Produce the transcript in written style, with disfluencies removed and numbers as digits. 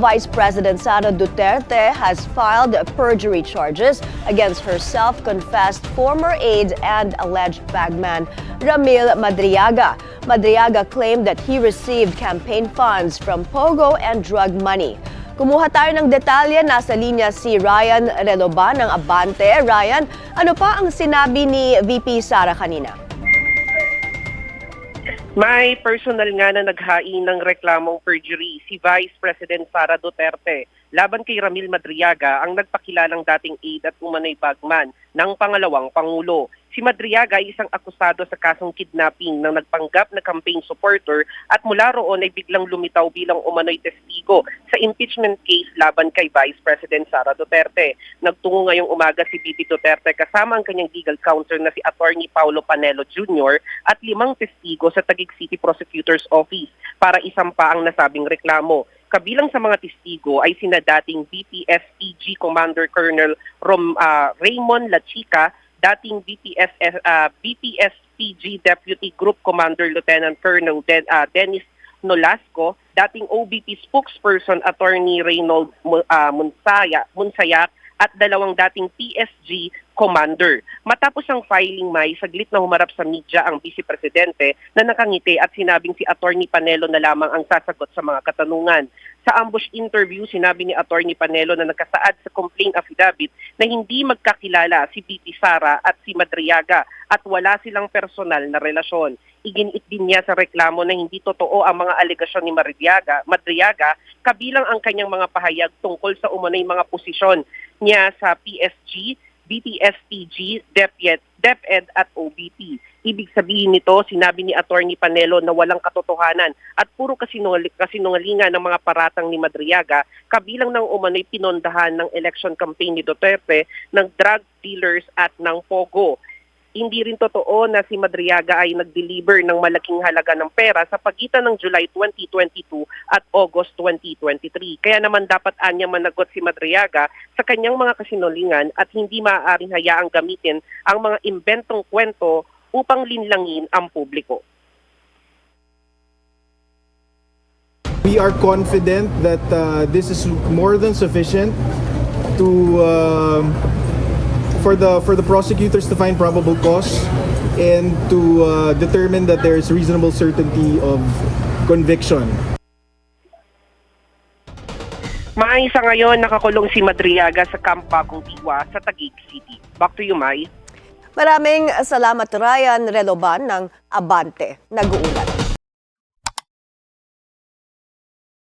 Vice President Sara Duterte has filed perjury charges against her self-confessed former aide and alleged bagman, Ramil Madriaga. Madriaga claimed that he received campaign funds from Pogo and drug money. Kumuha tayo ng detalye, nasa linya si Ryan Reloban ng Abante. Ryan, ano pa ang sinabi ni VP Sara kanina? May personal nga na naghain ng reklamong perjury si Vice President Sara Duterte laban kay Ramil Madriaga, ang nagpakilalang dating aide at umano'y bagman ng pangalawang Pangulo. Si Madriaga ay isang akusado sa kasong kidnapping ng nagpanggap na campaign supporter at mula roon ay biglang lumitaw bilang umano'y testigo sa impeachment case laban kay Vice President Sara Duterte. Nagtungo ngayong umaga si VP Duterte kasama ang kanyang legal counsel na si Attorney Paulo Panelo Jr. at 5 testigo sa Taguig City Prosecutor's Office para isampa ang nasabing reklamo. Kabilang sa mga testigo ay sina dating BPSPG Commander Colonel Raymond Lachica, dating BPSPG Deputy Group Commander Lieutenant Colonel Dennis Nolasco, dating OBP spokesperson Attorney Reynold Munsayak at 2 dating PSG Commander. Matapos ang filing, May, saglit na humarap sa media ang Vice Presidente na nakangiti at sinabing si Attorney Panelo na lamang ang sasagot sa mga katanungan. Sa ambush interview, sinabi ni Attorney Panelo na nakasaad sa complaint affidavit na hindi magkakilala si VP Sara at si Madriaga at wala silang personal na relasyon. Iginit din niya sa reklamo na hindi totoo ang mga alegasyon ni Madriaga, kabilang ang kanyang mga pahayag tungkol sa umano'y mga posisyon niya sa PSG, BPSPG, DepEd at OBP. Ibig sabihin nito, sinabi ni Attorney Panelo na walang katotohanan at puro kasinungalingan ng mga paratang ni Madriaga, kabilang ng umano'y pinondahan ng election campaign ni Duterte ng drug dealers at ng Pogo. Hindi rin totoo na si Madriaga ay nag-deliver ng malaking halaga ng pera sa pagitan ng July 2022 at August 2023. Kaya naman dapat anya managot si Madriaga sa kanyang mga kasinungalingan at hindi maaaring hayaang gamitin ang mga imbentong kwento upang linlangin ang publiko. We are confident that this is more than sufficient to for the prosecutors to find probable cause and to determine that there is reasonable certainty of conviction. Maaysa ngayon nakakulong si Madriaga sa Camp Bagong Diwa sa Taguig City. Back to you, May. Maraming salamat, Ryan Reloban ng Abante. Nag-uulat.